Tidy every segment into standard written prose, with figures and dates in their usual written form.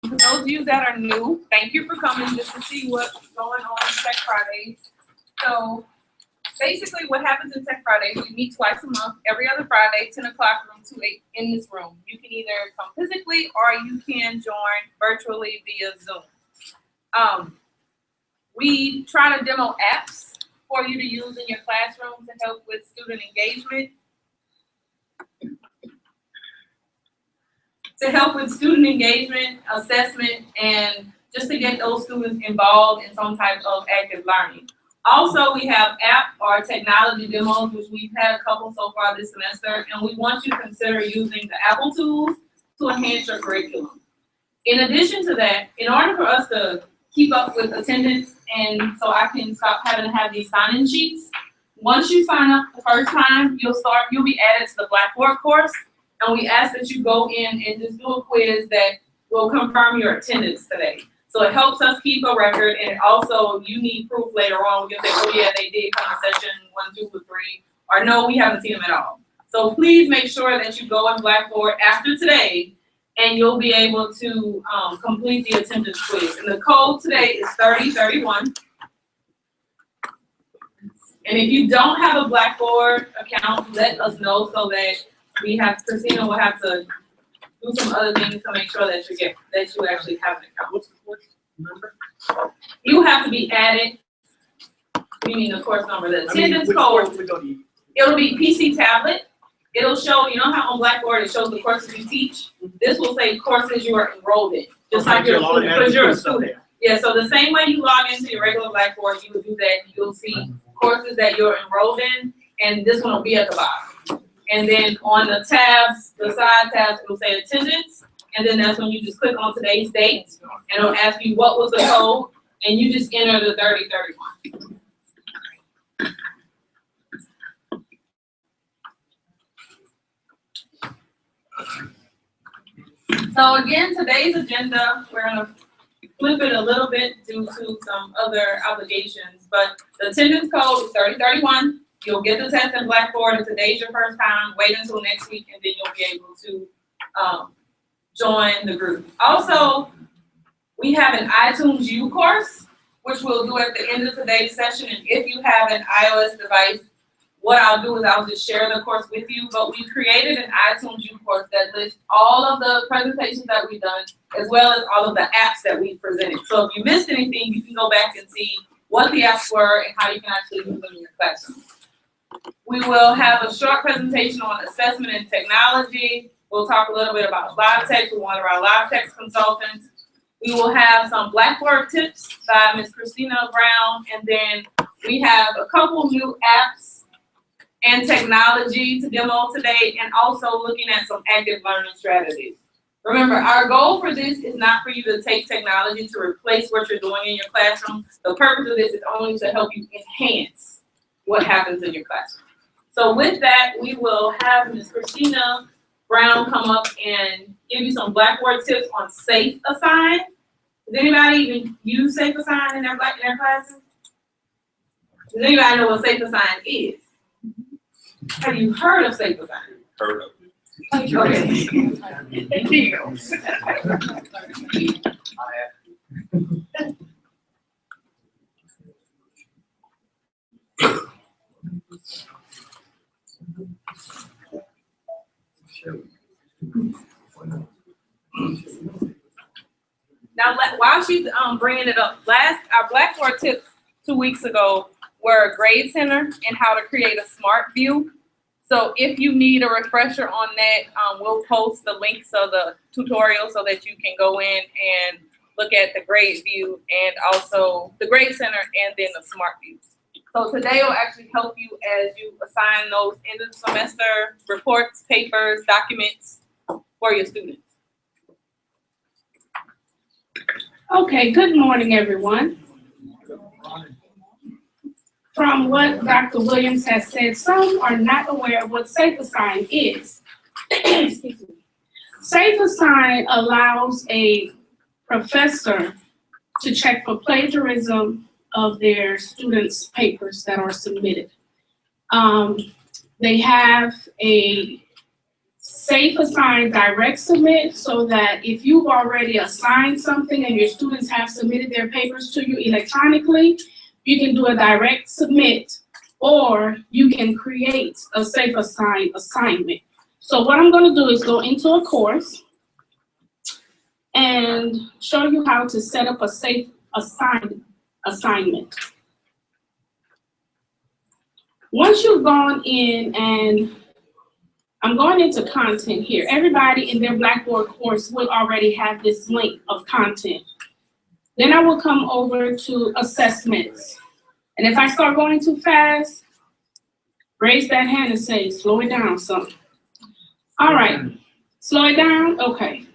For those of you that are new, thank you for coming just to see what's going on Tech Fridays. So basically what happens in Tech Fridays, we meet twice a month, every other Friday, 10 o'clock from 2 to 8 in this room. You can either come physically or you can join virtually via Zoom. We try to demo apps for you to use in your classroom to help with student engagement. Assessment, and just to get those students involved in some type of active learning. Also, we have app or technology demos, which we've had a couple so far this semester, and we want you to consider using the Apple tools to enhance your curriculum. In addition to that, in order for us to keep up with attendance and so I can stop having to have these sign-in sheets, once you sign up the first time, you'll be added to the Blackboard course, and we ask that you go in and just do a quiz that will confirm your attendance today. So it helps us keep a record, and also you need proof later on. You can say, oh yeah, they did come to session 1, 2, or 3, or no, we haven't seen them at all. So please make sure that you go in Blackboard after today, and you'll be able to complete the attendance quiz. And the code today is 3031. And if you don't have a Blackboard account, let us know so that Christina will have to do some other things to make sure that you actually have an account. What's the course number? You have to be added. We mean the course number. The attendance code. It'll be PC tablet. It'll show, you know how on Blackboard it shows the courses you teach? This will say courses you are enrolled in. Just like you're a student, because you're a student. Yeah, so the same way you log into your regular Blackboard, you would do that. You'll see courses that you're enrolled in, and this one will be at the bottom. And then on the tabs, the side tabs, it will say attendance, and then that's when you just click on today's date, and it'll ask you what was the code, and you just enter the 3031. So again, today's agenda, we're gonna flip it a little bit due to some other obligations, but the attendance code is 3031. You'll get the test in Blackboard. If today's your first time, wait until next week, and then you'll be able to join the group. Also, we have an iTunes U course, which we'll do at the end of today's session. And if you have an iOS device, what I'll do is I'll just share the course with you. But we created an iTunes U course that lists all of the presentations that we've done, as well as all of the apps that we've presented. So if you missed anything, you can go back and see what the apps were and how you can actually use them in your classroom. We will have a short presentation on assessment and technology. We'll talk a little bit about live text with one of our live text consultants. We will have some Blackboard tips by Ms. Christina Brown, and then we have a couple new apps and technology to demo today, and also looking at some active learning strategies. Remember, our goal for this is not for you to take technology to replace what you're doing in your classroom. The purpose of this is only to help you enhance what happens in your classroom. So with that, we will have Ms. Christina Brown come up and give you some Blackboard tips on Safe Assign. Does anybody even use Safe Assign in their classes? Does anybody know what Safe Assign is? Have you heard of Safe Assign? Heard of it. Okay. There you go. Now, while she's bringing it up, our Blackboard tips 2 weeks ago were Grade Center and how to create a smart view. So if you need a refresher on that, we'll post the links of the tutorial so that you can go in and look at the grade view and also the Grade Center and then the smart view. So today will actually help you as you assign those end of the semester reports, papers, documents for your students. Okay, good morning, everyone. From what Dr. Williams has said, some are not aware of what Safe Assign is. Excuse me. Safe Assign allows a professor to check for plagiarism of their students' papers that are submitted. They have a Safe Assign Direct Submit, so that if you've already assigned something and your students have submitted their papers to you electronically, you can do a direct submit, or you can create a Safe Assign assignment. So what I'm going to do is go into a course and show you how to set up a Safe Assign assignment. Once you've gone in, and I'm going into content here. Everybody in their Blackboard course will already have this link of content. Then I will come over to assessments. And if I start going too fast, raise that hand and say, slow it down some. All right, slow it down, okay.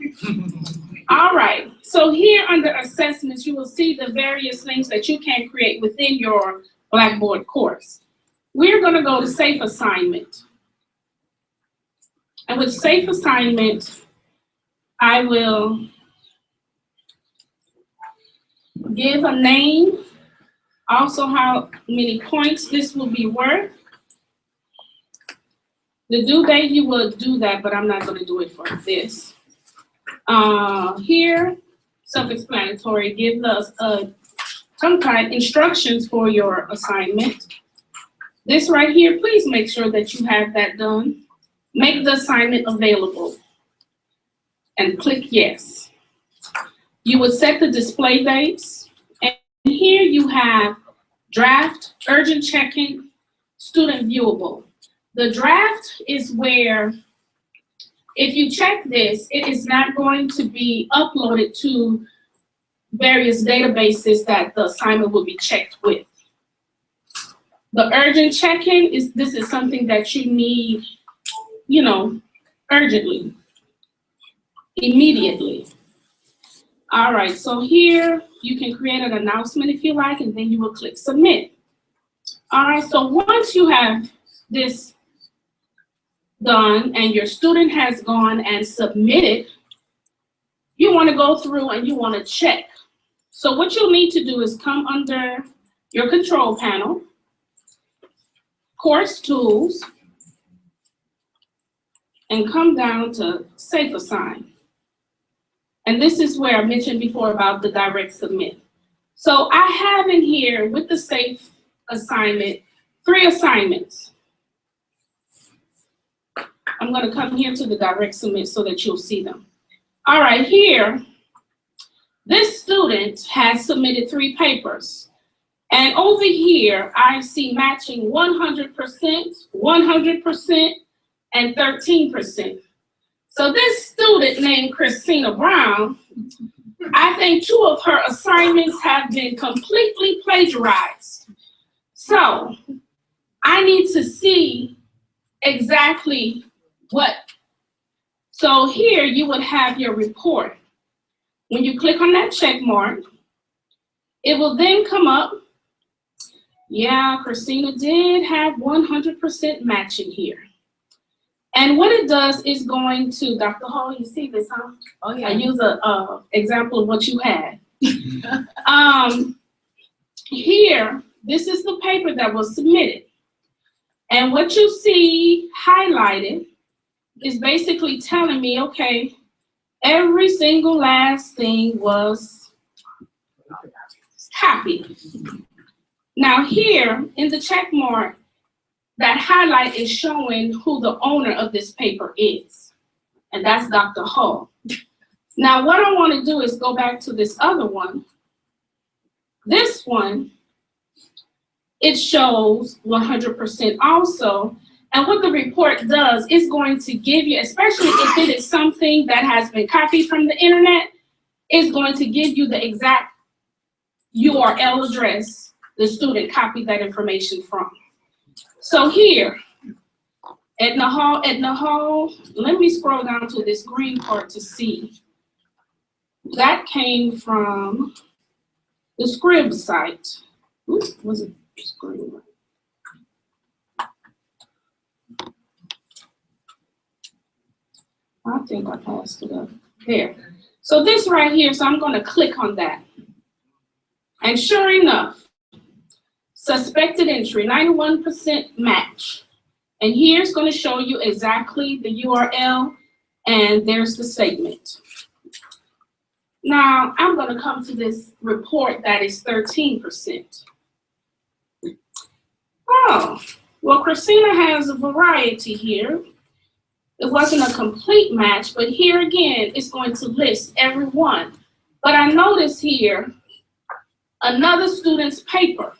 All right, so here under assessments, you will see the various things that you can create within your Blackboard course. We're gonna go to Safe Assignment. And with Safe Assignment, I will give a name, also how many points this will be worth. The due date, you will do that, but I'm not going to do it for this. Here, self-explanatory, give us some kind instructions for your assignment. This right here, please make sure that you have that done. Make the assignment available and click yes. You would set the display dates, and here you have draft, urgent checking, student viewable. The draft is where, if you check this, it is not going to be uploaded to various databases that the assignment will be checked with. The urgent check-in this is something that you need, urgently, immediately. All right, so here you can create an announcement if you like, and then you will click submit. All right, so once you have this done and your student has gone and submitted, you want to go through and you want to check. So what you'll need to do is come under your control panel, course tools, and come down to Safe Assign. And this is where I mentioned before about the direct submit. So I have in here with the Safe Assignment 3 assignments. I'm going to come here to the direct submit so that you'll see them. All right, here, this student has submitted 3 papers. And over here, I see matching 100%, 100%, and 13%. So this student named Christina Brown, I think 2 of her assignments have been completely plagiarized. So I need to see exactly what. So here you would have your report. When you click on that check mark, it will then come up. Yeah, Christina did have 100% matching here. And what it does is going to, Dr. Hall, you see this, huh? Oh, yeah. I use a example of what you had. Here, this is the paper that was submitted. And what you see highlighted is basically telling me, okay, every single last thing was copied. Now here, in the check mark, that highlight is showing who the owner of this paper is. And that's Dr. Hall. Now what I want to do is go back to this other one. This one, it shows 100% also. And what the report does is going to give you, especially if it is something that has been copied from the internet, it's going to give you the exact URL address the student copied that information from. So here, Edna Hall, let me scroll down to this green part to see. That came from the Scrib site. Oops, was it Scrib? I think I passed it up. There. So this right here, so I'm going to click on that. And sure enough, suspected entry, 91% match. And here's going to show you exactly the URL And there's the statement. Now, I'm gonna come to this report that is 13%. Oh, well, Christina has a variety here. It wasn't a complete match, but here again, it's going to list every one. But I notice here, another student's paper.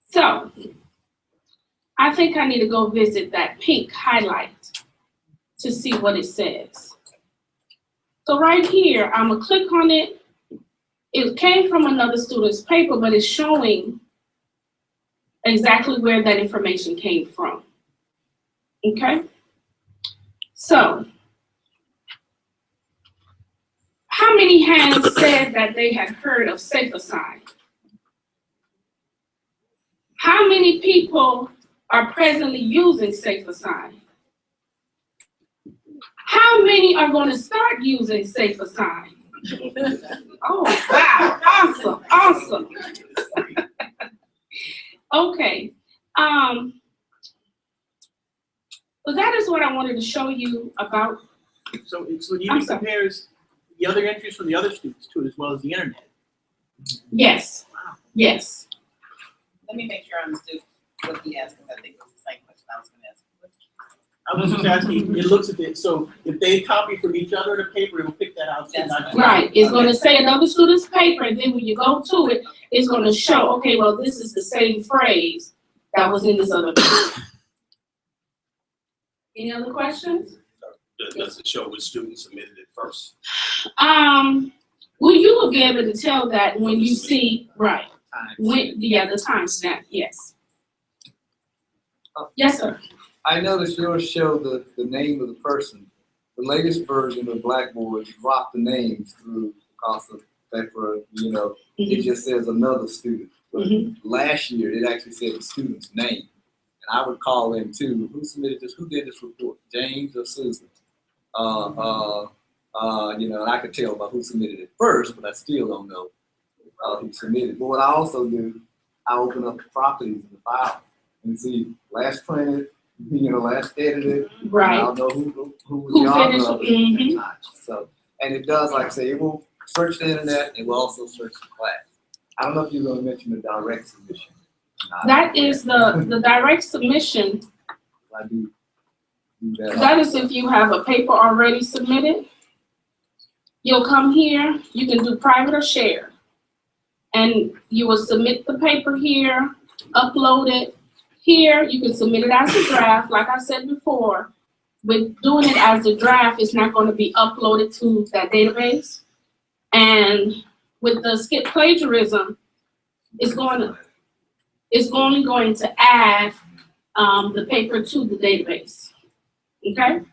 So, I think I need to go visit that pink highlight to see what it says. So right here, I'm gonna click on it. It came from another student's paper, but it's showing exactly where that information came from. Okay? So, how many hands said that they had heard of SafeAssign? How many people are presently using SafeAssign? How many are going to start using SafeAssign? Oh, wow, awesome, awesome. Okay, so that is what I wanted to show you about. So you compares the other entries from the other students too, as well as the internet. Yes, yes. Let me make sure I understood what he asked, because I think it was the same question I was gonna ask. I was just asking, it looks at it, so if they copy from each other the paper, it will pick that out. That's Not- Right, it's gonna say another student's paper, and then when you go to it, it's gonna show, okay, well, this is the same phrase that was in this other paper. Any other questions? Does it show which student submitted it first? Well, you will be able to tell that when you see, right, when, the timestamp, yes. Yes, sir. I noticed yours showed the name of the person. The latest version of Blackboard dropped the names through because of that for, it just says another student. But last year, it actually said the student's name. And I would call in too, who submitted this, who did this report, James or Susan? And I could tell by who submitted it first, but I still don't know who submitted. But what I also do, I open up the properties in the file and see last printed, last edited. Right. I'll know who was the author of it at that time. So, and it does, like I say, it will search the internet, it will also search the class. I don't know if you're going to mention the direct submission. That is the direct submission. I do that. That is if you have a paper already submitted. You'll come here, you can do private or share. And you will submit the paper here, upload it. Here, you can submit it as a draft, like I said before. With doing it as a draft, it's not going to be uploaded to that database. And with the skip plagiarism, it's only going to add the paper to the database, okay?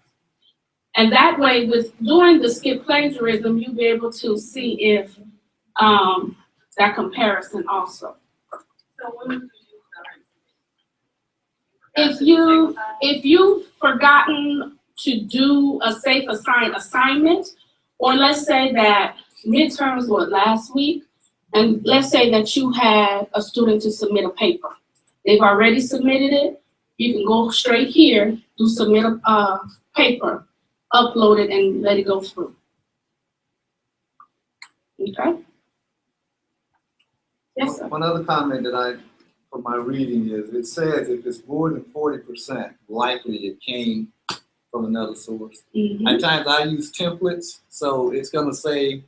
And that way, with doing the skip plagiarism, you'll be able to see if that comparison also. So when If you've forgotten to do a SafeAssign assignment, or let's say that midterms were last week, and let's say that you had a student to submit a paper. They've already submitted it. You can go straight here, do submit a paper, upload it, and let it go through. Okay? Yes, sir. One other comment that from my reading is, it says if it's more than 40%, likely it came from another source. At times I use templates, so it's gonna say,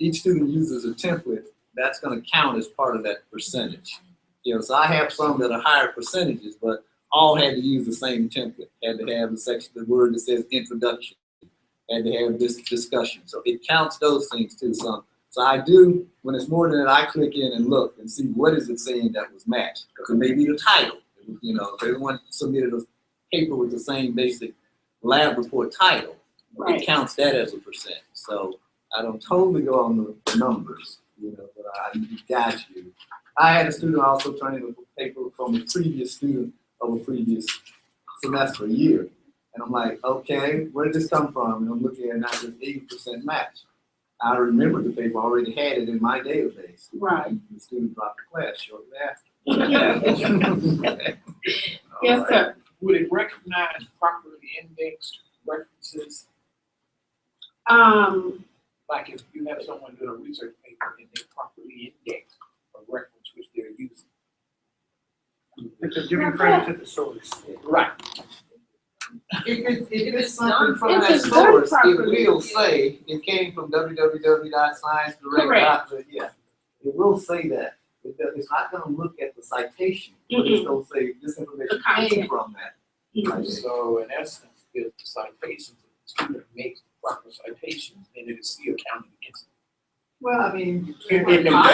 each student uses a template, that's gonna count as part of that percentage. So I have some that are higher percentages, but all had to use the same template. Had to have the word that says introduction, had to have this discussion. So it counts those things too. So I do, when it's more than that, I click in and look and see what is it saying that was matched. Because it may be the title. If everyone submitted a paper with the same basic lab report title, Right. it counts that as a percent. So I don't totally go on the numbers, but I got you. I had a student also turn in a paper from a previous student of a previous semester, year. And I'm like, okay, where did this come from? And I'm looking at not just 80% match. I remembered the paper, already had it in my database. Right. The student dropped the class shortly after. Yes, sir. Would it recognize properly indexed references? Like if you have someone doing a research paper and they properly index a reference which they're using. Because giving credit to the source. Right. If it's something from If that it's done source, it properly. will say it came from www.sciencedirect. Yeah, it will say that. It's not gonna look at the citation, but it's gonna say this information came from that. So in essence, if the citations, if the student makes proper citations, then it is still counted against them. Well, I mean, In I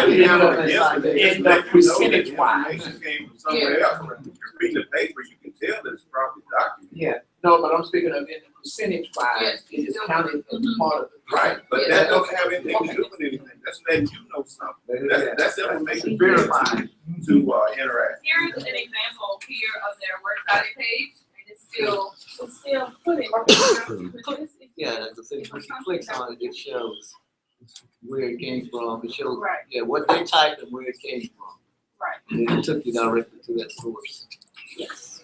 the- can look at citation. in the percentage wise. Information came from somewhere else. When you read the paper, you can tell that it's properly documented. Yeah, no, but I'm speaking of in the percentage wise, it is counted as part of the. Right, but that doesn't have anything to do with anything. That's letting you know something. That's information Verifying. to interact. Here's an example here of their works cited page, and it's still put in. Yeah, as I said, when she clicks on it, it shows where it came from. It shows, Right. yeah, what they typed and where it came from. Right. And it took you directly to that source. Yes.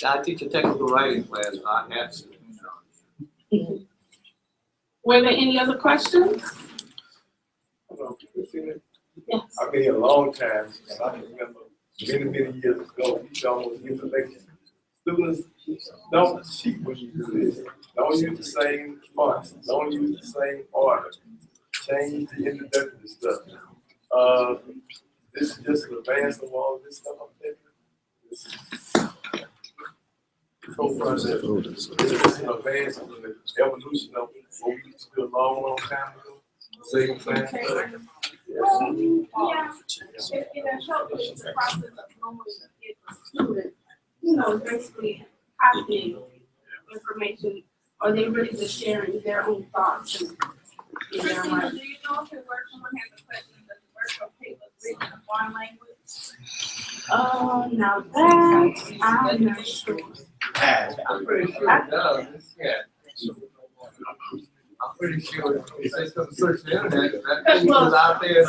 I teach a technical writing class, I have to. Were there any other questions? Yes. I've been here a long time, and I can remember many years ago, we used to almost use election. Students don't cheat when you do this. Don't use the same fonts, don't use the same order. Change the introductory stuff. This is just an advance of all this stuff I'm thinking. This is so far that this is an advance of the evolution of what we used to do a long time ago. Same thing. Well, yeah, it helps the process of knowing if a student, basically copying information, or they really just sharing their own thoughts and in their Christina, mind. do you know if someone has a question that the workshop paper is written in a foreign language? Oh, now that, I'm not sure. I'm pretty sure it does. Yeah. I'm pretty sure if they come search the internet, that page is out there.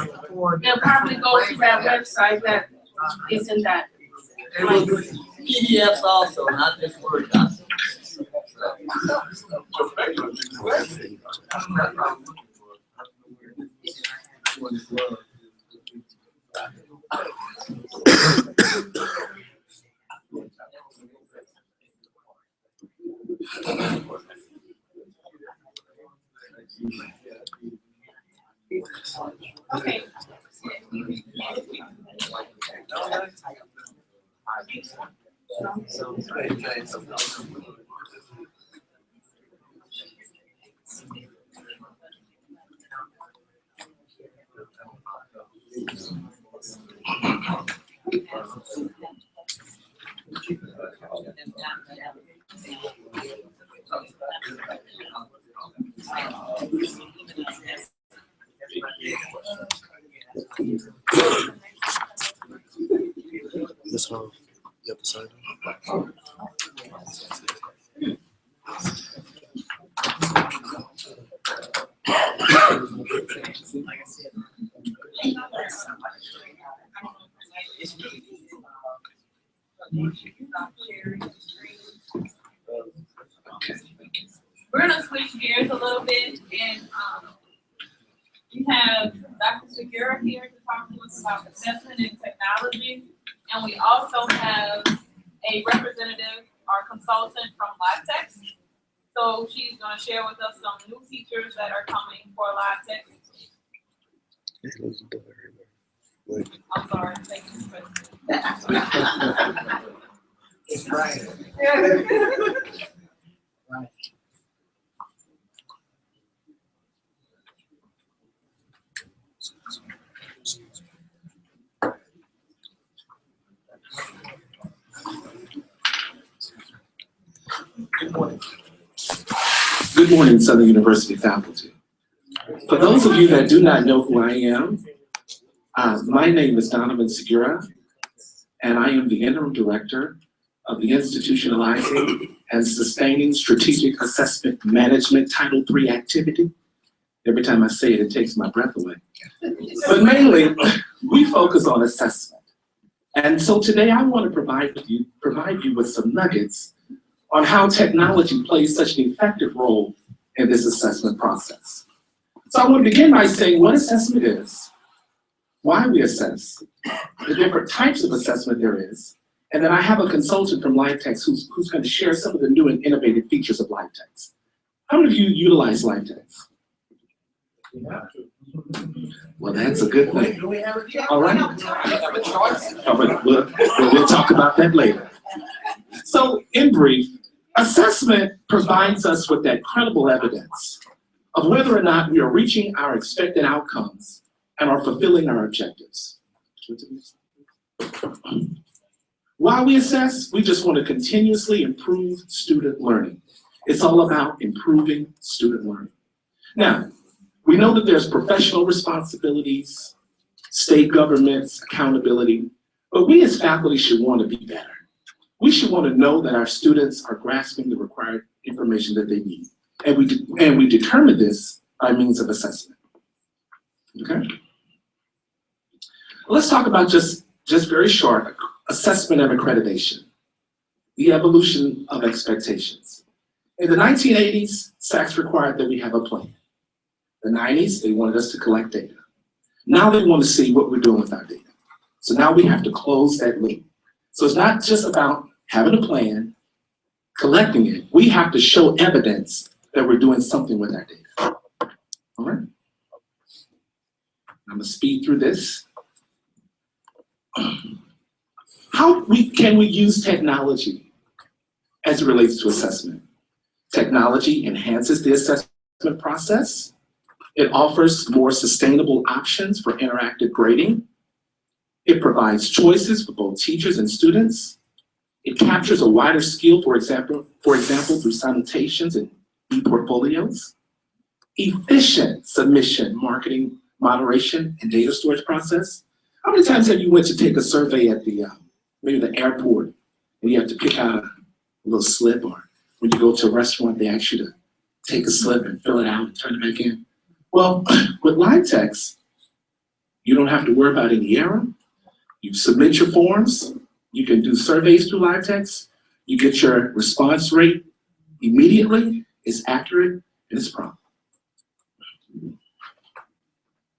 They'll probably go to that website that is in that. It will do PDFs also, not just Word documents. Okay. This one, you have to sign. We're gonna switch gears a little bit and, we have Dr. Segura here to talk to us about assessment and technology. And we also have a representative or consultant from LiveText. So she's gonna share with us some new features that are coming for LiveText. I'm sorry, thank you, President. It's right. Good morning. Good morning, Southern University faculty. For those of you that do not know who I am, my name is Donovan Segura, and I am the interim director of the Institutionalizing and Sustaining Strategic Assessment Management Title III activity. Every time I say it, it takes my breath away. But mainly, we focus on assessment. And so today I want to provide you with some nuggets on how technology plays such an effective role in this assessment process. So I want to begin by saying what assessment is, why we assess, the different types of assessment there is, and then I have a consultant from LiveText who's going to share some of the new and innovative features of LiveText. How many of you utilize LiveText? Well, that's a good thing. All right. We'll talk about that later. So, in brief, assessment provides us with that credible evidence of whether or not we are reaching our expected outcomes and are fulfilling our objectives. While we assess, we just want to continuously improve student learning. It's all about improving student learning. Now, we know that there's professional responsibilities, state governments, accountability, but we as faculty should want to be better. We should want to know that our students are grasping the required information that they need. And we determine this by means of assessment. Okay? Let's talk about just very short, assessment and accreditation, the evolution of expectations. In the 1980s, SACS required that we have a plan. The 90s, they wanted us to collect data. Now they want to see what we're doing with our data. So now we have to close that loop. So it's not just about having a plan, collecting it. We have to show evidence that we're doing something with our data. All right? I'm gonna speed through this. How can we use technology as it relates to assessment? Technology enhances the assessment process. It offers more sustainable options for interactive grading. It provides choices for both teachers and students. It captures a wider skill, for example, through citations and e-portfolios. Efficient submission, marketing, moderation, and data storage process. How many times have you went to take a survey at the maybe the airport, and you have to pick out a little slip, or when you go to a restaurant, they ask you to take a slip and fill it out and turn it back in? Well, with LiveText, you don't have to worry about any error. You submit your forms. You can do surveys through LiveText. You get your response rate immediately. It's accurate and it's prompt.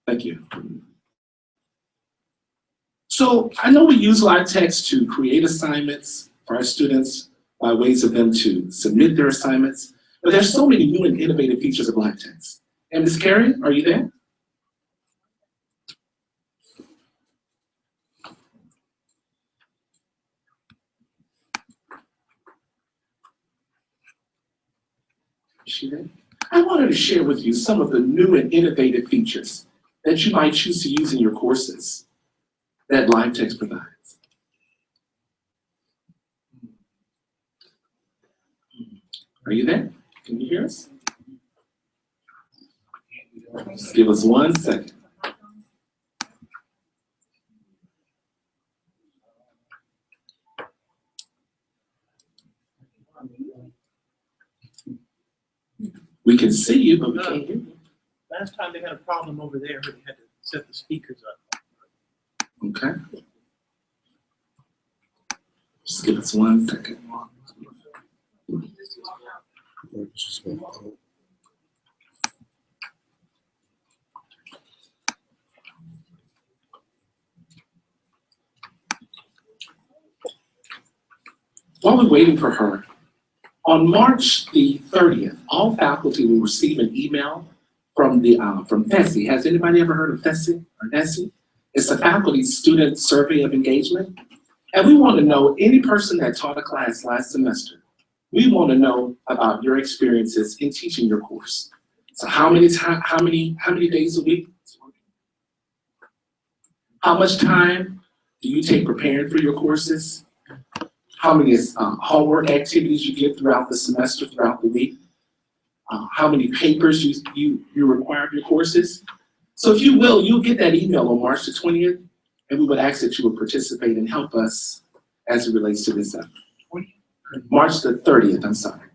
Thank you. So I know we use LiveText to create assignments for our students by ways of them to submit their assignments, but there's so many new and innovative features of LiveText. And Ms. Carey, are you there? Is she there? I wanted to share with you some of the new and innovative features that you might choose to use in your courses that LiveText provides. Are you there? Can you hear us? Just give us 1 second. We can see you, but we can't hear you. Last time they had a problem over there, they had to set the speakers up. Okay. Just give us 1 second. While we're waiting for her, on March the 30th, all faculty will receive an email from FESI. Has anybody ever heard of FESI or NESI? It's a faculty student survey of engagement. And we want to know any person that taught a class last semester. We want to know about your experiences in teaching your course. So how many days a week? How much time do you take preparing for your courses? How many homework activities you get throughout the semester, throughout the week? How many papers you require of your courses? So if you will, you'll get that email on March the 20th, and we would ask that you would participate and help us as it relates to this effort. March the 30th, I'm sorry.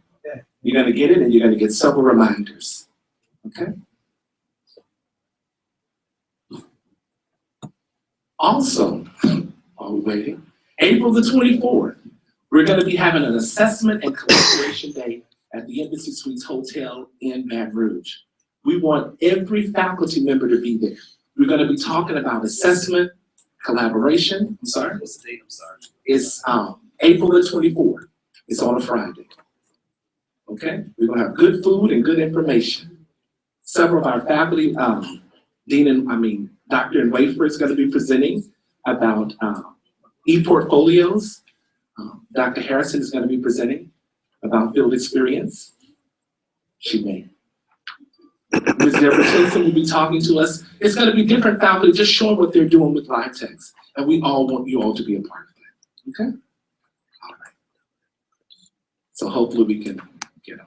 You're gonna get it, and you're gonna get several reminders, okay? Also, while we're waiting. April the 24th, we're going to be having an assessment and collaboration day at the Embassy Suites Hotel in Baton Rouge. We want every faculty member to be there. We're going to be talking about assessment, collaboration. I'm sorry? What's the date? I'm sorry. It's April the 24th. It's on a Friday. Okay? We're going to have good food and good information. Several of our faculty, Dr. Wafer is going to be presenting about e-portfolios. Dr. Harrison is going to be presenting about field experience. She may. Ms. Deborah Tinson will be talking to us. It's going to be different faculty just showing what they're doing with live text. And we all want you all to be a part of that. Okay? All right. So hopefully we can get on.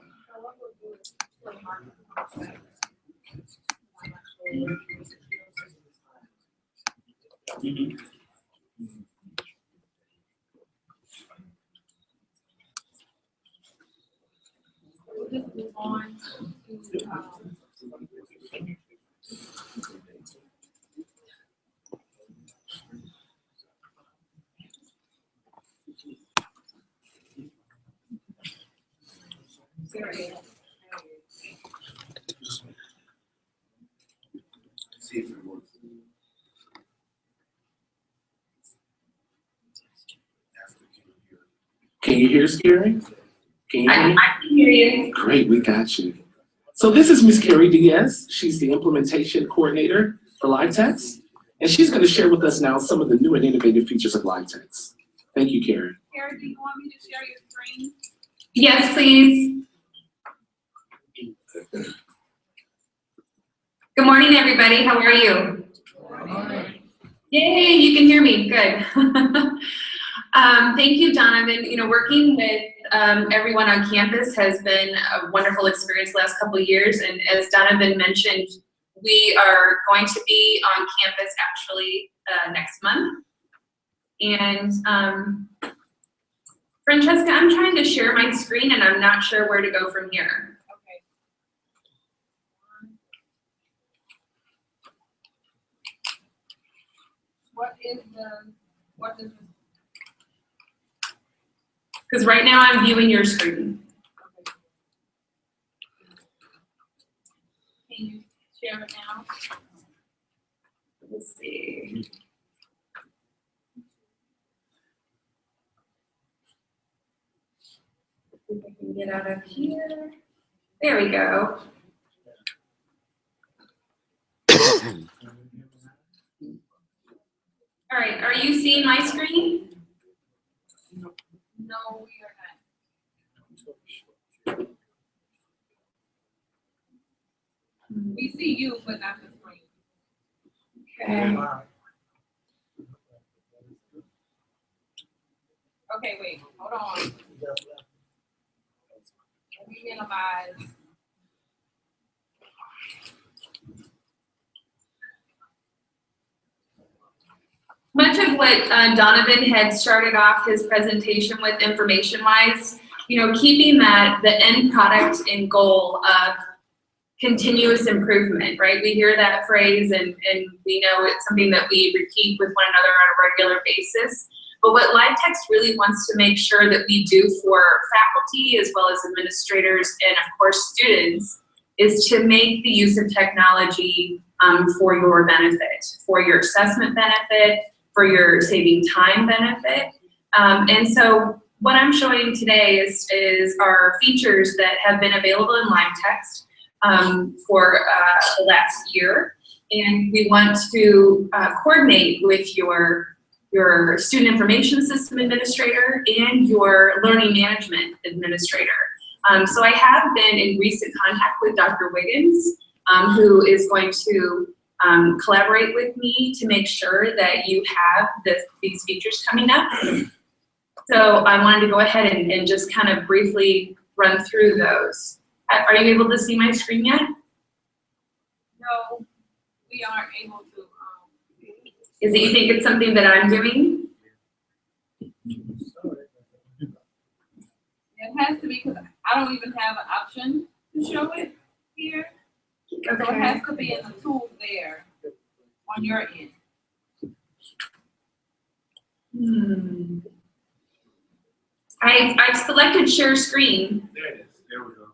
We'll just move on to, See if it works. Can you hear us, Carrie? Can you hear me? I can hear you. Great, we got you. So this is Ms. Carrie Diaz. She's the implementation coordinator for LiveText, and she's going to share with us now some of the new and innovative features of LiveText. Thank you, Carrie. Carrie, do you want me to share your screen? Yes, please. Good morning, everybody. How are you? Yay, you can hear me. Good. Thank you, Donovan. You know, working with everyone on campus has been a wonderful experience the last couple of years. And as Donovan mentioned, we are going to be on campus actually next month. And Francesca, I'm trying to share my screen and I'm not sure where to go from here. Okay. What is Because right now I'm viewing your screen. Can you share it now? Let's see. If I can get out of here. There we go. All right, are you seeing my screen? No, we are not. We see you, but not the screen. Okay. Okay, wait, hold on. Let me minimize. Much of what Donovan had started off his presentation with information-wise, you know, keeping the end product and goal of continuous improvement, right? We hear that phrase and we know it's something that we repeat with one another on a regular basis. But what LiveText really wants to make sure that we do for faculty as well as administrators and of course students is to make the use of technology for your benefit, for your assessment benefit, for your saving time benefit. And so what I'm showing today is our features that have been available in LiveText for the last year. And we want to coordinate with your student information system administrator and your learning management administrator. So I have been in recent contact with Dr. Wiggins, who is going to collaborate with me to make sure that you have these features coming up. So I wanted to go ahead and just kind of briefly run through those. Are you able to see my screen yet? No, we aren't able to. Is it you think it's something that I'm doing? It has to be because I don't even have an option to show it here. Okay. So it has to be in the tool there on your end. I've selected share screen. There it is. There we go.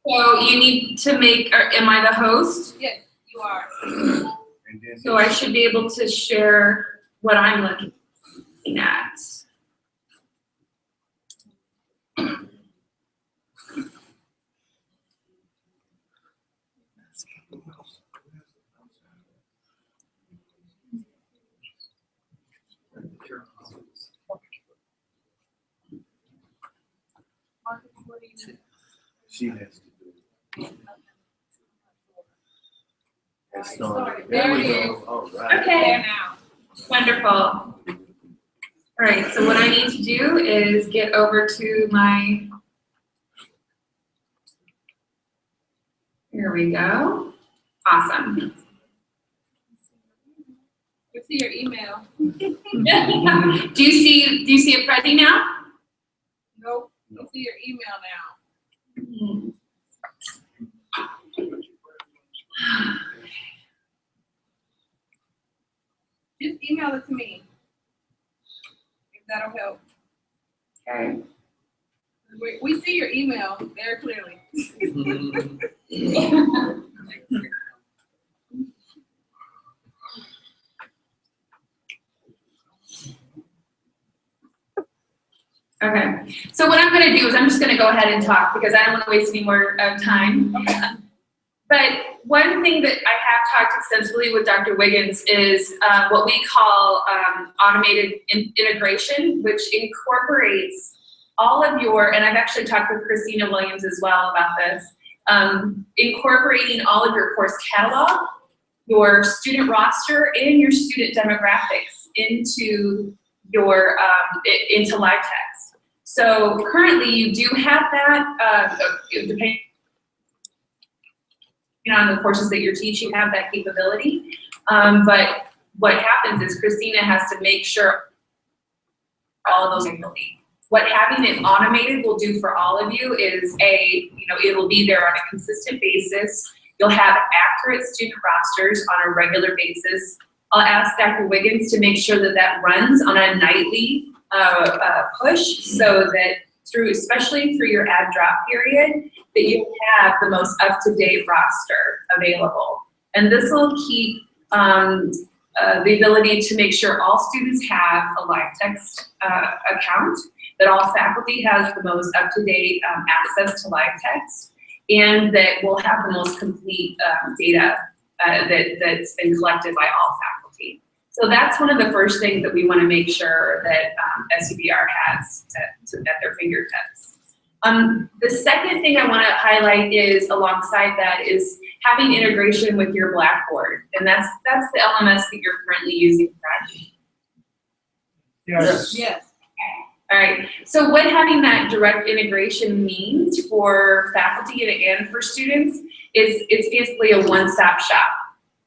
So you need to make, or am I the host? Yes, you are. And then So I should be able to share what I'm looking at. she has to do it. It started. There we it go. is. All right. Okay. There now. Wonderful. All right, so what I need to do is get over to my, here we go. Awesome. You see your email. Do you see it ready now? Nope. You see your email now. Just email it to me. If that'll help. Okay. We see your email very clearly. Okay, so what I'm gonna do is I'm just gonna go ahead and talk because I don't wanna waste any more time. But one thing that I have talked extensively with Dr. Wiggins is what we call automated integration, which incorporates all of your, and I've actually talked with Mellieon-Williams as well about this, incorporating all of your course catalog, your student roster, and your student demographics into your into live text. So currently you do have that, depending on the courses that you're teaching, have that capability. But what happens is Christina has to make sure all of those are complete. What having it automated will do for all of you is it'll be there on a consistent basis. You'll have accurate student rosters on a regular basis. I'll ask Dr. Wiggins to make sure that that runs on a nightly push so that especially through your add drop period, that you have the most up-to-date roster available. And this will keep the ability to make sure all students have a live text account, that all faculty has the most up-to-date access to live text, and that we'll have the most complete data that's been collected by all faculty. So that's one of the first things that we want to make sure that SUBR has at their fingertips. The second thing I want to highlight is alongside that is having integration with your Blackboard, and that's the LMS that you're currently using, correct? Yes. Yes. All right, so what having that direct integration means for faculty and for students is it's basically a one-stop shop.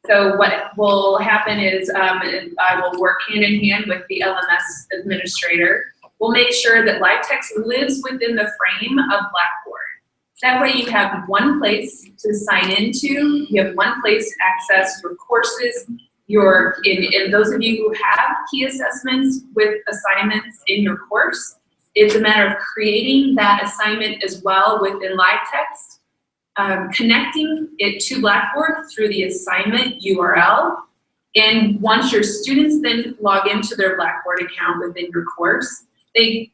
So what will happen is I will work hand in hand with the LMS administrator. We'll make sure that live text lives within the frame of Blackboard. That way you have one place to sign into, you have one place to access your courses, and those of you who have key assessments with assignments in your course, it's a matter of creating that assignment as well within live text, connecting it to Blackboard through the assignment URL. And once your students then log into their Blackboard account within your course, they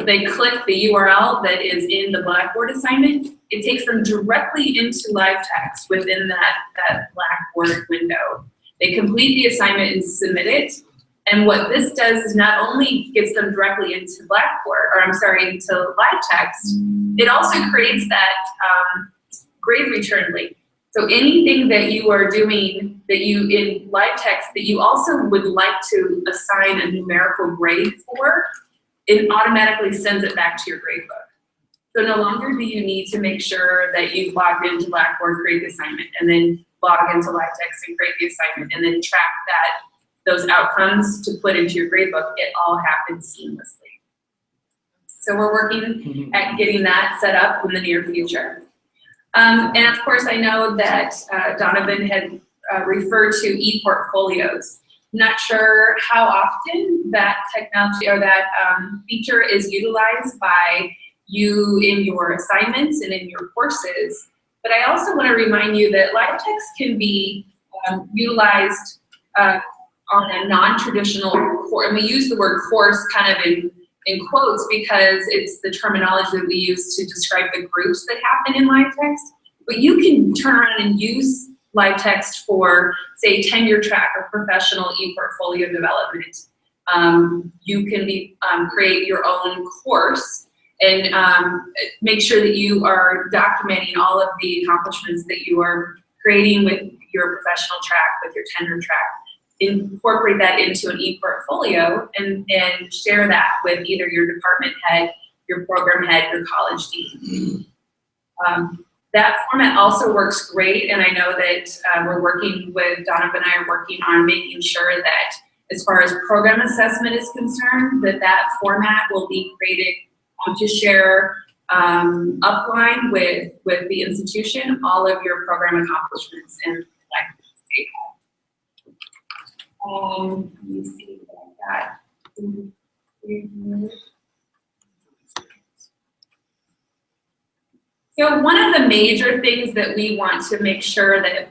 click the URL that is in the Blackboard assignment. It takes them directly into live text within that Blackboard window. They complete the assignment and submit it. And what this does is not only gets them directly into into live text, it also creates that grade return link. So anything that you are doing in live text that you also would like to assign a numerical grade for, it automatically sends it back to your gradebook. So no longer do you need to make sure that you've logged into Blackboard, create the assignment, and then log into live text and create the assignment, and then track those outcomes to put into your gradebook. It all happens seamlessly. So we're working at getting that set up in the near future. And of course, I know that Donovan had referred to e-portfolios. Not sure how often that technology or that feature is utilized by you in your assignments and in your courses. But I also want to remind you that live text can be utilized on a non-traditional course. And we use the word course kind of in quotes because it's the terminology that we use to describe the groups that happen in live text. But you can turn around and use live text for, say, tenure track or professional e-portfolio development. You can create your own course and make sure that you are documenting all of the accomplishments that you are creating with your professional track, with your tenure track. Incorporate that into an e-portfolio and share that with either your department head, your program head, your college dean. That format also works great, and I know that we're working with, Donovan and I are working on making sure that as far as program assessment is concerned, that format will be created to share upline with the institution, all of your program accomplishments and let me see what I got. So one of the major things that we want to make sure that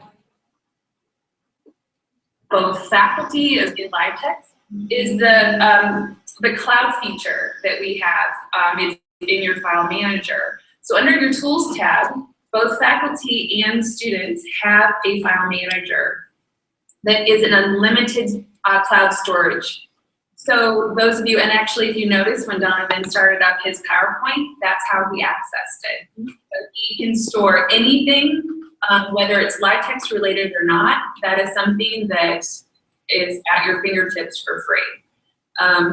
both faculty as in live text is the cloud feature that we have is in your file manager. So under your tools tab, both faculty and students have a file manager that is an unlimited cloud storage. So those of you, and actually if you notice when Donovan started up his PowerPoint, that's how he accessed it. So he can store anything, whether it's live text related or not, that is something that is at your fingertips for free.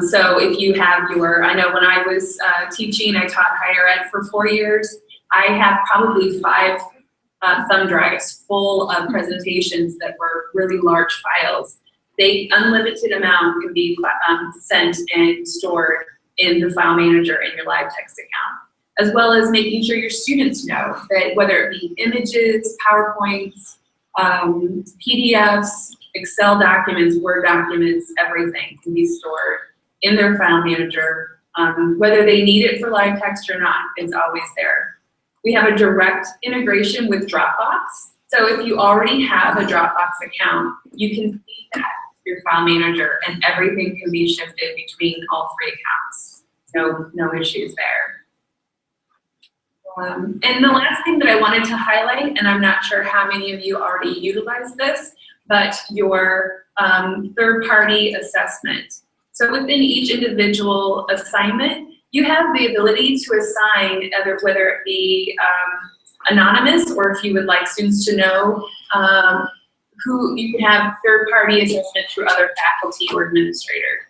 So if you have I know when I was teaching, I taught higher ed for 4 years, I have probably 5 thumb drives full of presentations that were really large files. The unlimited amount can be sent and stored in the file manager in your live text account, as well as making sure your students know that whether it be images, PowerPoints, PDFs, Excel documents, Word documents, everything can be stored in their file manager. Whether they need it for live text or not, it's always there. We have a direct integration with Dropbox. So if you already have a Dropbox account, you can see that your file manager and everything can be shifted between all 3 accounts. No issues there. And the last thing that I wanted to highlight, and I'm not sure how many of you already utilize this, but your third-party assessment. So within each individual assignment, you have the ability to assign whether it be anonymous, or if you would like students to know who you can have third-party assessment through other faculty or administrator.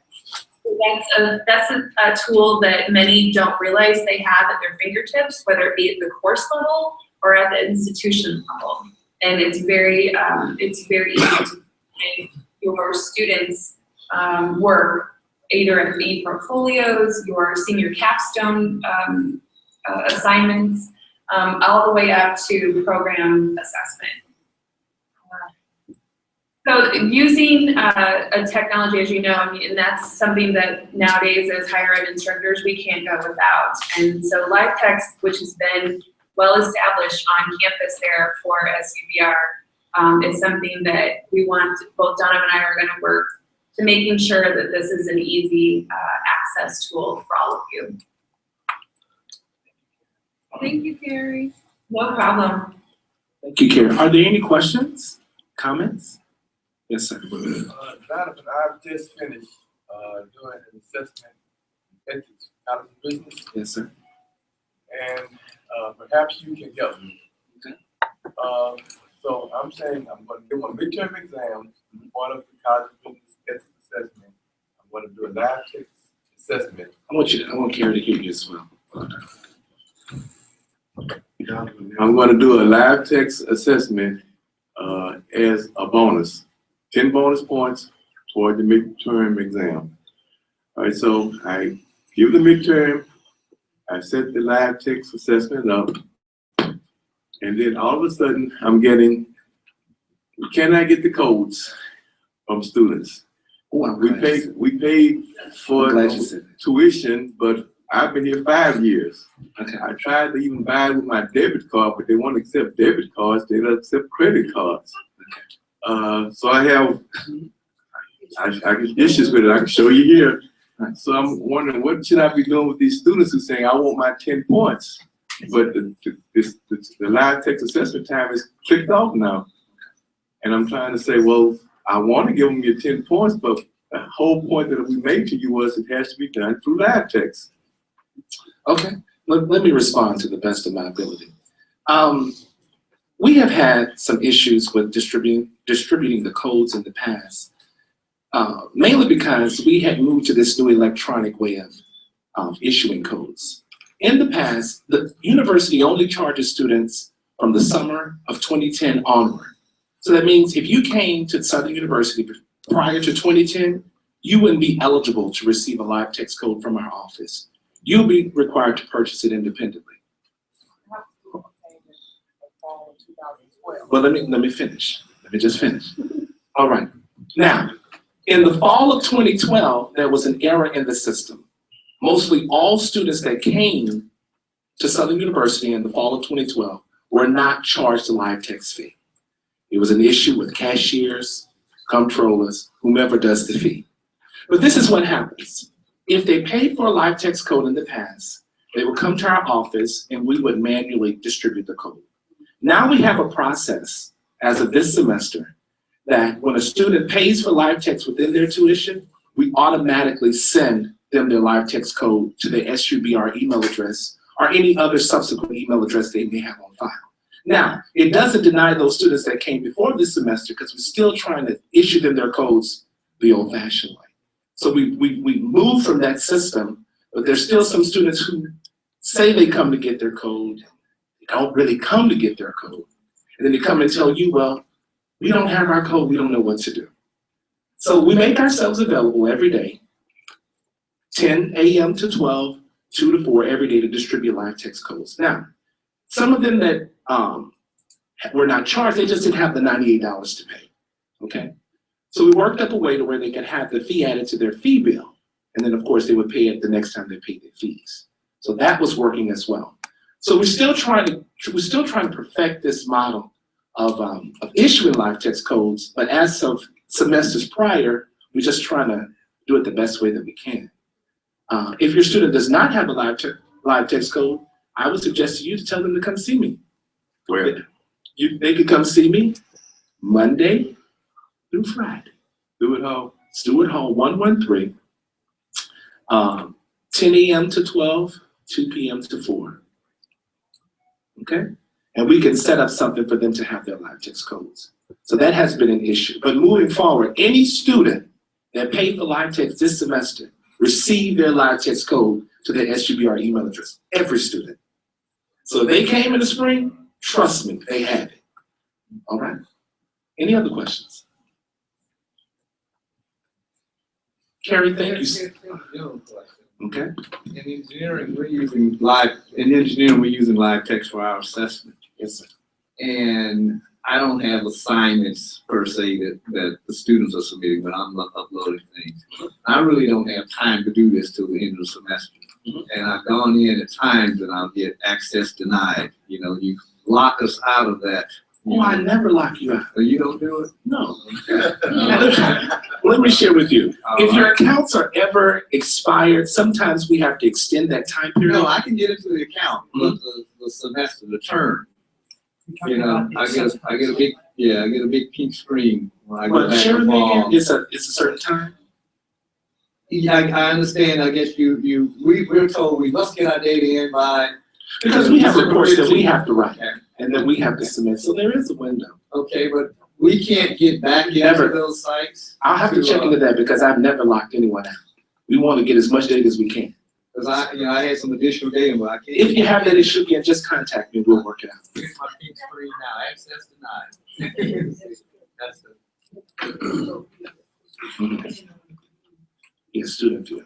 So that's a tool that many don't realize they have at their fingertips, whether it be at the course level or at the institution level. And it's very easy to make your students' work either at the portfolios, your senior capstone assignments, all the way up to program assessment. So using a technology, as you know, and that's something that nowadays as higher ed instructors, we can't go without. And so live text, which has been well established on campus there for SUBR, is something that we want, both Donovan and I are gonna work to making sure that this is an easy access tool for all of you. Thank you, Carrie. No problem. Thank you, Karen. Are there any questions, comments? Yes, sir. Donovan, I've just finished doing an assessment ethics out of the business. Yes, sir. And perhaps you can help me. Okay. So I'm saying I'm going to do my midterm exams, part of the college business ethics assessment. I'm going to do a live text assessment. I want Karen to hear you as well. I'm going to do a live text assessment as a bonus, 10 bonus points toward the midterm exam. All right, so I give the midterm, I set the live text assessment up, And then all of a sudden, I'm getting, we cannot get the codes from students. Oh, I'm We glad. paid for I'm glad you said that. tuition, but I've been here 5 years. Okay. I tried to even buy it with my debit card, but they won't accept debit cards, they don't accept credit cards. So I have issues with it, I can show you here. So I'm wondering, what should I be doing with these students who are saying, I want my 10 points? But the live text assessment time is clicked off now. And I'm trying to say, well, I want to give them your 10 points, but the whole point that we made to you was it has to be done through live text. Okay, let me respond to the best of my ability. We have had some issues with distributing the codes in the past, mainly because we had moved to this new electronic way of issuing codes. In the past, the university only charges students from the summer of 2010 onward. So that means if you came to Southern University prior to 2010, you wouldn't be eligible to receive a live text code from our office. You'll be required to purchase it independently. Well, let me finish. Let me just finish. All right. Now, in the fall of 2012, there was an error in the system. Mostly all students that came to Southern University in the fall of 2012 were not charged a live text fee. It was an issue with cashiers, comptrollers, whomever does the fee. But this is what happens. If they paid for a live text code in the past, they would come to our office and we would manually distribute the code. Now we have a process as of this semester that when a student pays for live text within their tuition, we automatically send them their live text code to their SUBR email address or any other subsequent email address they may have on file. Now, it doesn't deny those students that came before this semester because we're still trying to issue them their codes the old-fashioned way. So we move from that system, but there's still some students who say they come to get their code, they don't really come to get their code. And then they come and tell you, well, we don't have our code, we don't know what to do. So we make ourselves available every day, 10 a.m. to 12, 2 to 4 every day to distribute live text codes. Now, some of them that were not charged, they just didn't have the $98 to pay, okay? So we worked up a way to where they could have the fee added to their fee bill. And then of course they would pay it the next time they paid their fees. So that was working as well. So we're still trying to perfect this model of issuing live text codes, but as of semesters prior, we're just trying to do it the best way that we can. If your student does not have a live text code, I would suggest to you to tell them to come see me. Where? They could come see me Monday through Friday. Stewart Hall. Stewart Hall 113, 10 a.m. to 12, 2 p.m. to 4. Okay? And we can set up something for them to have their live text codes. So that has been an issue. But moving forward, any student that paid for live text this semester receive their live text code to their SUBR email address. Every student. So if they came in the spring, trust me, they have it. All right? Any other questions? Carrie, thank you. Okay. In engineering, we're using live text for our assessment. Yes, sir. And I don't have assignments per se that the students are submitting, but I'm uploading things. I really don't have time to do this till the end of the semester. And I've gone in at times and I'll get access denied. You know, you lock us out of that. Oh, I never lock you out. So you don't do it? No. Let me share with you. If your accounts are ever expired, sometimes we have to extend that time period. No, I can get into the account, but the semester, the term. You know, I get a big pink screen when I go But back share and with me again, forth. it's a certain time. Yeah, I understand. I guess we're told we must get our data in by. Because we have reports that we have to write, and then we have to submit, so there is a window. Okay, but we can't get back into those sites. I'll have to check into that because I've never locked anyone out. We want to get as much data as we can. Because I had some additional data, but I can't. If you have that issue again, just contact me, we'll work it out. Here's my pink screen now, access denied. That's it. Yes, student view.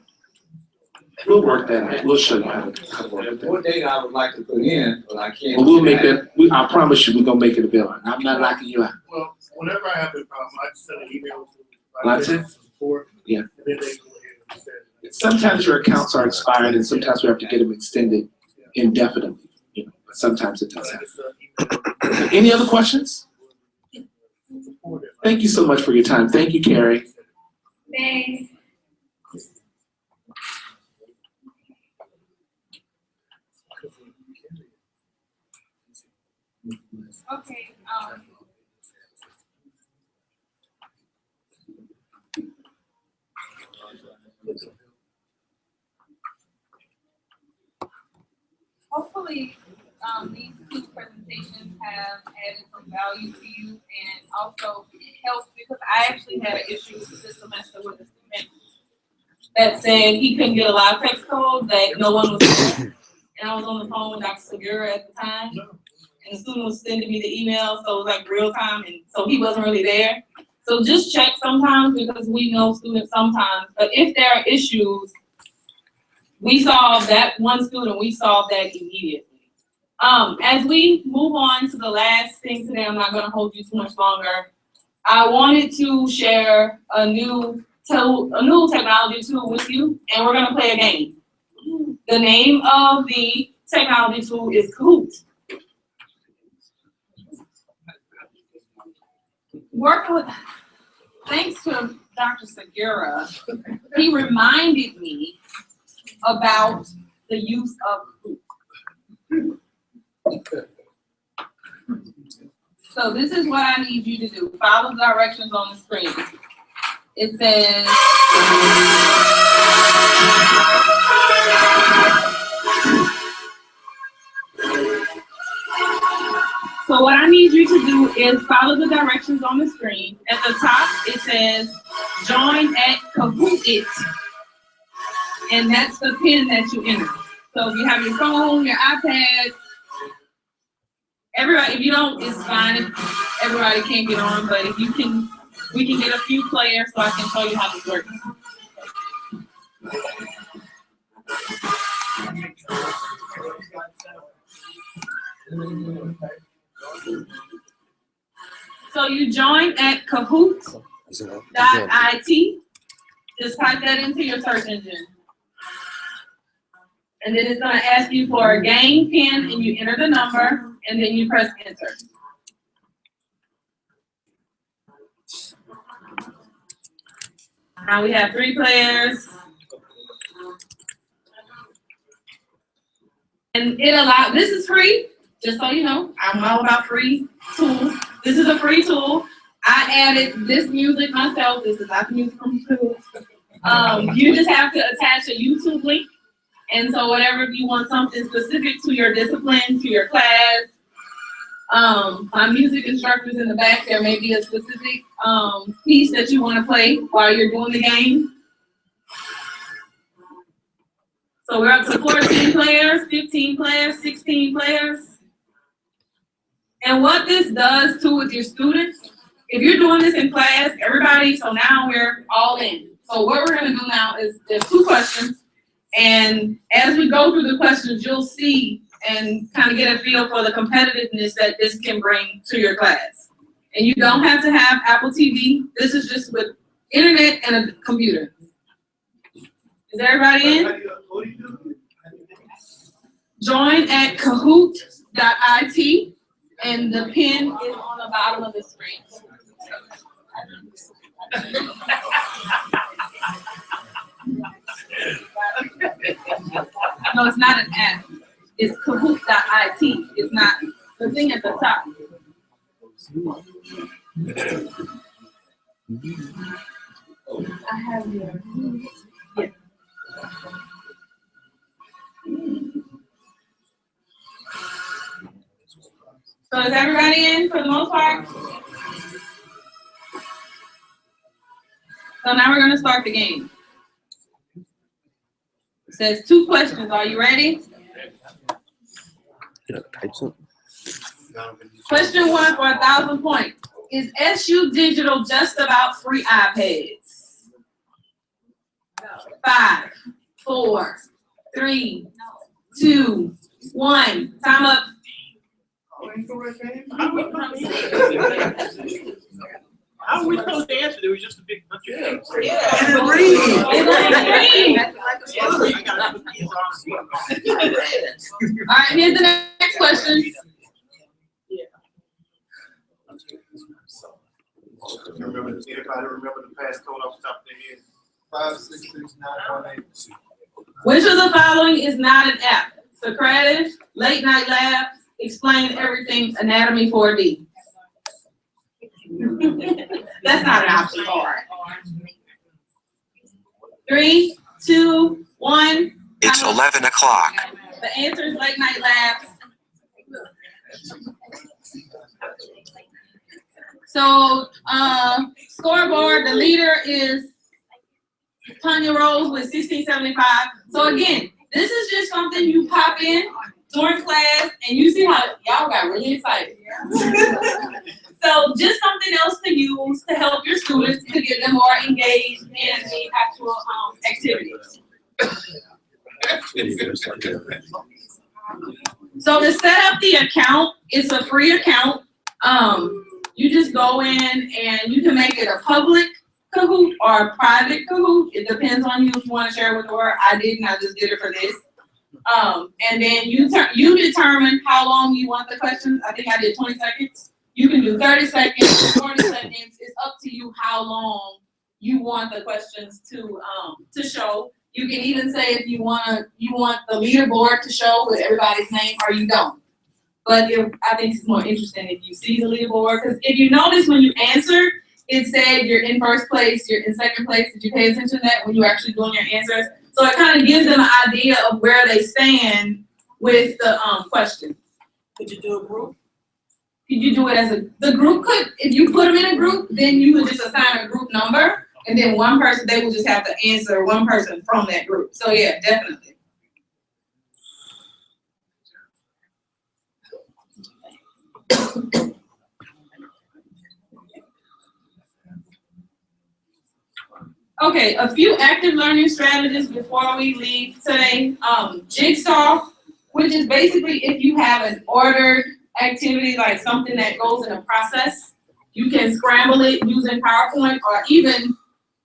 We'll work that out. We'll show you how to work There's that. more data I would like to put in, but I can't. Well, we'll make that, I promise you, we're gonna make it available. I'm not locking you out. Well, whenever I have a problem, I just send an email to. That's it? Support. Yeah. And then they go ahead and send it. Sometimes your accounts are expired and sometimes we have to get them extended indefinitely, you know, but sometimes it does happen. Any other questions? Thank you so much for your time. Thank you, Carrie. Thanks. Okay, hopefully, these two presentations have added some value to you and also helped, because I actually had an issue this semester with a student that said he couldn't get a live text code, that no one was there. And I was on the phone with Dr. Segura at the time, and the student was sending me the email, so it was like real time, and so he wasn't really there. So just check sometimes, because we know students sometimes, but if there are issues, we solve that one student, we solve that immediately. As we move on to the last thing today, I'm not gonna hold you too much longer. I wanted to share a new technology tool with you, and we're gonna play a game. The name of the technology tool is Kahoot. Working with, thanks to Dr. Segura, he reminded me about the use of Kahoot. So this is what I need you to do. Follow the directions on the screen. It says, so what I need you to do is follow the directions on the screen. At the top, it says, join at Kahoot it. And that's the pin that you enter. So if you have your phone, your iPad, everybody, if you don't, it's fine if everybody can't get on, but if you can, we can get a few players so I can show you how this works. So you join at Kahoot.it. Just type that into your search engine. And then it's gonna ask you for a game pin, and you enter the number, and then you press enter. Now we have 3 players. And it allows, this is free, just so you know, I'm all about free tools. This is a free tool. I added this music myself. This is not the music from school. You just have to attach a YouTube link. And so whatever, if you want something specific to your discipline, to your class, my music instructors in the back, there may be a specific piece that you want to play while you're doing the game. So we're up to 14 players, 15 players, 16 players. And what this does too with your students, if you're doing this in class, everybody, so now we're all in. So what we're gonna do now is there's 2 questions. And as we go through the questions, you'll see and kind of get a feel for the competitiveness that this can bring to your class. And you don't have to have Apple TV. This is just with internet and a computer. Is everybody in? Join at Kahoot.it, and the pin is on the bottom of the screen. No, it's not an app. It's Kahoot.it. It's not the thing at the top. I have your. Yeah. So is everybody in for the most part? So now we're gonna start the game. It says 2 questions. Are you ready? Question 1 for 1,000 points. Is SU Digital just about free iPads? 5, 4, 3, 2, 1. Time up. How are we supposed to answer? There was just a big bunch of things. Yeah. And read. All right, here's the next question. Remember, anybody remember the passcode off the top of their head? 5669182. Which of the following is not an app? Socrates, Late Night Labs, Explain Everything, Anatomy 4D. That's not an option. 3, 2, 1. It's 11 o'clock. The answer is Late Night Labs. So, scoreboard, the leader is Tanya Rose with 1675. So again, this is just something you pop in during class and you see how y'all got really excited. So just something else to use to help your students to get them more engaged in the actual activities. So to set up the account, it's a free account. You just go in and you can make it a public Kahoot or a private Kahoot. It depends on you if you want to share it with the world. I didn't, I just did it for this. And then you determine how long you want the questions. I think I did 20 seconds. You can do 30 seconds, 40 seconds. It's up to you how long you want the questions to show. You can even say if you want the leaderboard to show with everybody's name or you don't. But I think it's more interesting if you see the leaderboard, because if you notice when you answer, it said you're in first place, you're in second place. Did you pay attention to that when you're actually doing your answers? So it kind of gives them an idea of where they stand with the question. Could you do a group? Could you do it as the group could, if you put them in a group, then you would just assign a group number, and then one person, they will just have to answer one person from that group. So yeah, definitely. Okay, a few active learning strategies before we leave today. Jigsaw, which is basically if you have an ordered activity, like something that goes in a process, you can scramble it using PowerPoint, or even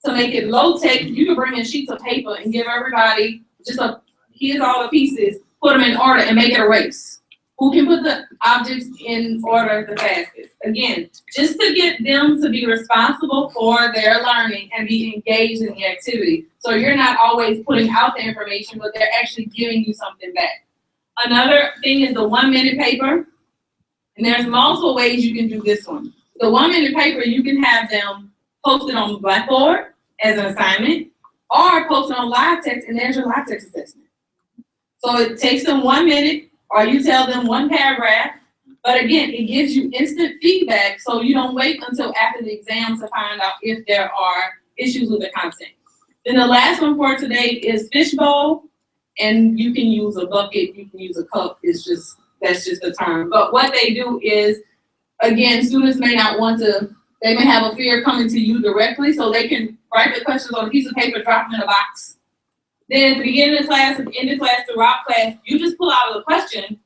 to make it low tech, you can bring in sheets of paper and give everybody just here's all the pieces, put them in order and make it a race. Who can put the objects in order the fastest? Again, just to get them to be responsible for their learning and be engaged in the activity. So you're not always putting out the information, but they're actually giving you something back. Another thing is the 1 minute paper. And there's multiple ways you can do this one. The 1 minute paper, you can have them posted on the Blackboard as an assignment, or posted on live text, and there's your live text assessment. So it takes them 1 minute, or you tell them 1 paragraph, but again, it gives you instant feedback, so you don't wait until after the exam to find out if there are issues with the content. Then the last one for today is fishbowl, and you can use a bucket, you can use a cup, that's just the term. But what they do is, again, students may not want to, they may have a fear coming to you directly, so they can write the questions on a piece of paper, drop them in a box. Then at the beginning of class, at the end of class, throughout class, you just pull out a question.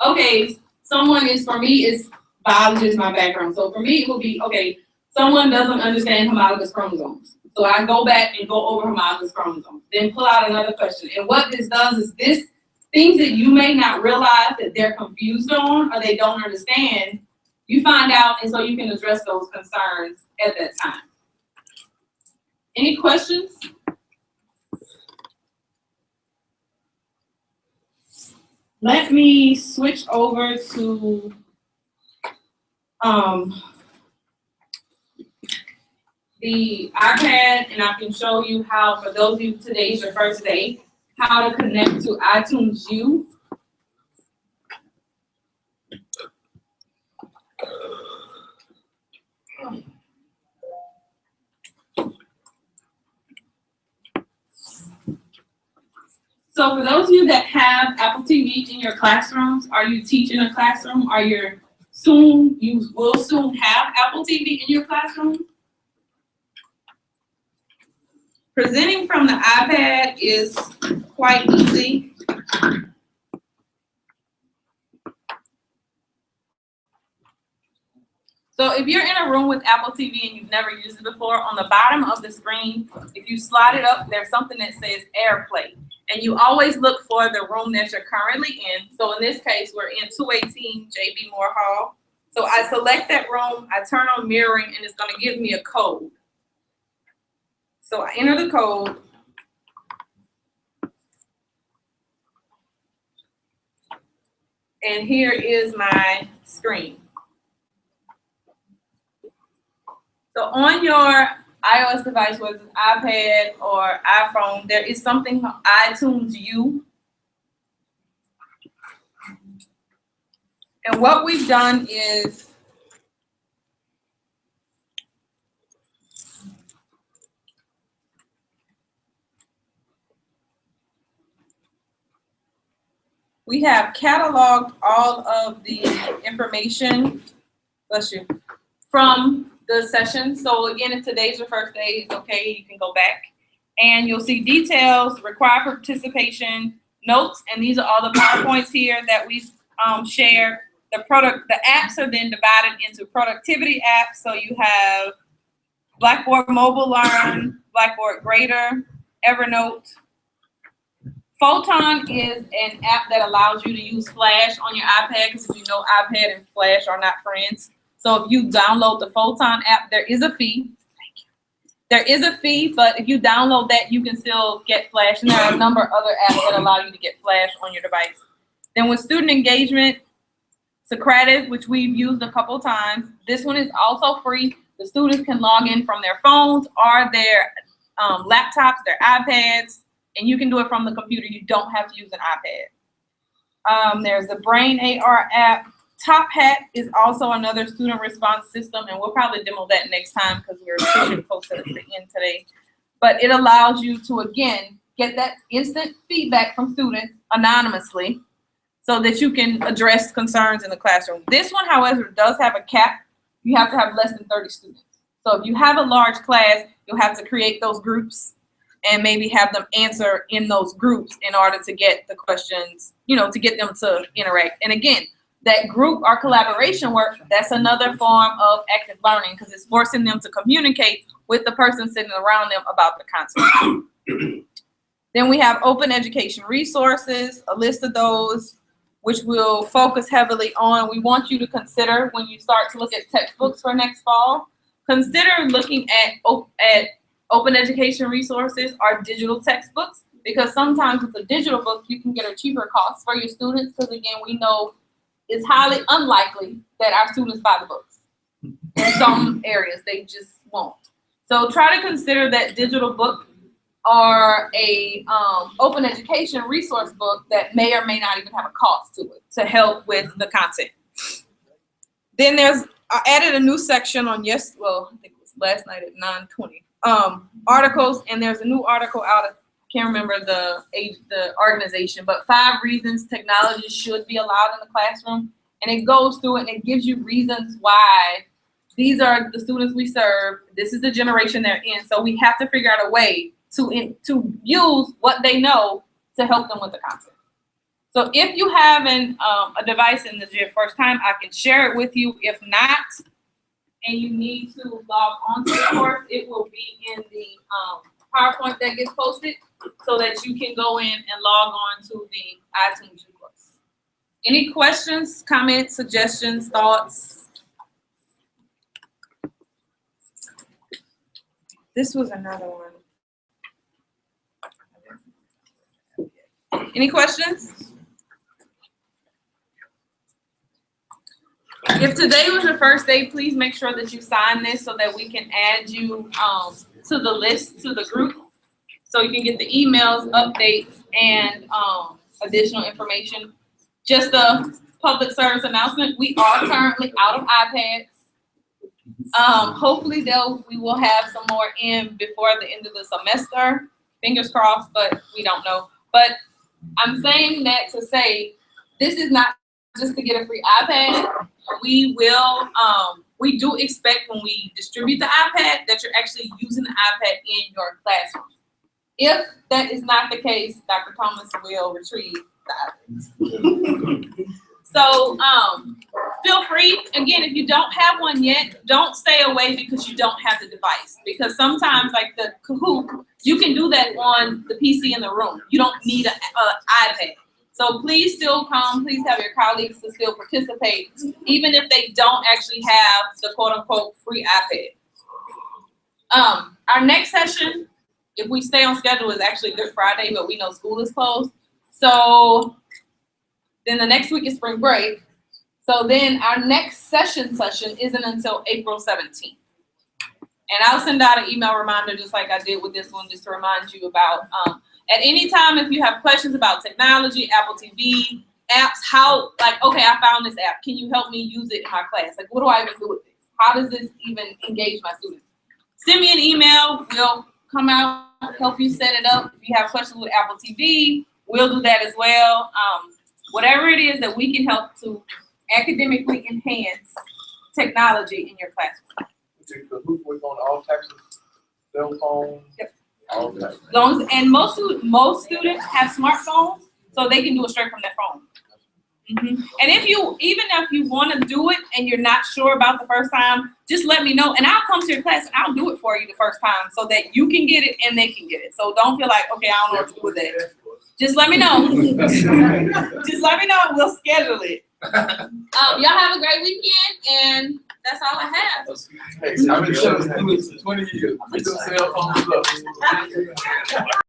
Okay, for me, it's biology is my background. So for me, it would be, okay, someone doesn't understand homologous chromosomes. So I go back and go over homologous chromosomes, then pull out another question. And what this does is things that you may not realize that they're confused on or they don't understand, you find out, and so you can address those concerns at that time. Any questions? Let me switch over to the iPad, and I can show you how, for those of you today's your first day, how to connect to iTunes U. So for those of you that have Apple TV in your classrooms, are you teaching a classroom? You will soon have Apple TV in your classroom? Presenting from the iPad is quite easy. So if you're in a room with Apple TV and you've never used it before, on the bottom of the screen, if you slide it up, there's something that says AirPlay. And you always look for the room that you're currently in. So in this case, we're in 218 JB Moore Hall. So I select that room, I turn on mirroring, and it's gonna give me a code. So I enter the code. And here is my screen. So on your iOS device, whether it's iPad or iPhone, there is something called iTunes U. And what we've done is we have cataloged all of the information, bless you, from the session. So again, if today's your first day, it's okay, you can go back. And you'll see details, required for participation, notes, and these are all the PowerPoints here that we've shared. The apps are then divided into productivity apps. So you have Blackboard Mobile Learn, Blackboard Grader, Evernote. Photon is an app that allows you to use Flash on your iPad, because if you know, iPad and Flash are not friends. So if you download the Photon app, there is a fee. There is a fee, but if you download that, you can still get Flash. And there are a number of other apps that allow you to get Flash on your device. Then with student engagement, Socrates, which we've used a couple times, this one is also free. The students can log in from their phones or their laptops, their iPads, and you can do it from the computer. You don't have to use an iPad. There's the Brain AR app. Top Hat is also another student response system, and we'll probably demo that next time because we're pushing close to the end today. But it allows you to, again, get that instant feedback from students anonymously so that you can address concerns in the classroom. This one, however, does have a cap. You have to have less than 30 students. So if you have a large class, you'll have to create those groups and maybe have them answer in those groups in order to get the questions, you know, to get them to interact. And again, that group or collaboration work, that's another form of active learning because it's forcing them to communicate with the person sitting around them about the concept. Then we have open education resources, a list of those, which we'll focus heavily on. We want you to consider when you start to look at textbooks for next fall, consider looking at open education resources or digital textbooks, because sometimes with a digital book, you can get a cheaper cost for your students because, again, we know it's highly unlikely that our students buy the books. In some areas, they just won't. So try to consider that digital book or a open education resource book that may or may not even have a cost to it to help with the content. Then I added a new section on I think it was last night at 9:20. Articles, and there's a new article out of, can't remember the organization, but 5 reasons technology should be allowed in the classroom. And it goes through it and it gives you reasons why these are the students we serve. This is the generation they're in. So we have to figure out a way to use what they know to help them with the content. So if you have a device and this is your first time, I can share it with you. If not, and you need to log on to the course, it will be in the PowerPoint that gets posted so that you can go in and log on to the iTunes course. Any questions, comments, suggestions, thoughts? This was another one. Any questions? If today was your first day, please make sure that you sign this so that we can add you to the list, to the group, so you can get the emails, updates, and additional information. Just a public service announcement, we are currently out of iPads. Hopefully we will have some more in before the end of the semester. Fingers crossed, but we don't know. But I'm saying that to say this is not just to get a free iPad. We will, we do expect when we distribute the iPad that you're actually using the iPad in your classroom. If that is not the case, Dr. Thomas will retrieve the items. So, feel free, again, if you don't have one yet, don't stay away because you don't have the device. Because sometimes, like the Kahoot, you can do that on the PC in the room. You don't need an iPad. So please still come, please have your colleagues to still participate, even if they don't actually have the quote-unquote free iPad. Our next session, if we stay on schedule, is actually Good Friday, but we know school is closed. So then the next week is spring break. So then our next session isn't until April 17th. And I'll send out an email reminder just like I did with this one, just to remind you about, at any time if you have questions about technology, Apple TV, apps, how, like, okay, I found this app. Can you help me use it in my class? Like, what do I even do with this? How does this even engage my students? Send me an email. We'll come out, help you set it up. If you have questions with Apple TV, we'll do that as well. Whatever it is that we can help to academically enhance technology in your classroom. The Kahoot was on all types of cell phones? Yep. All types. And most students have smartphones, so they can do it straight from their phone. And even if you want to do it and you're not sure about the first time, just let me know and I'll come to your class and I'll do it for you the first time so that you can get it and they can get it. So don't feel like, okay, I don't know what to do with that. Just let me know. Just let me know and we'll schedule it. Y'all have a great weekend and that's all I have. Hey, I've been telling students for 20 years, put your cell phones up.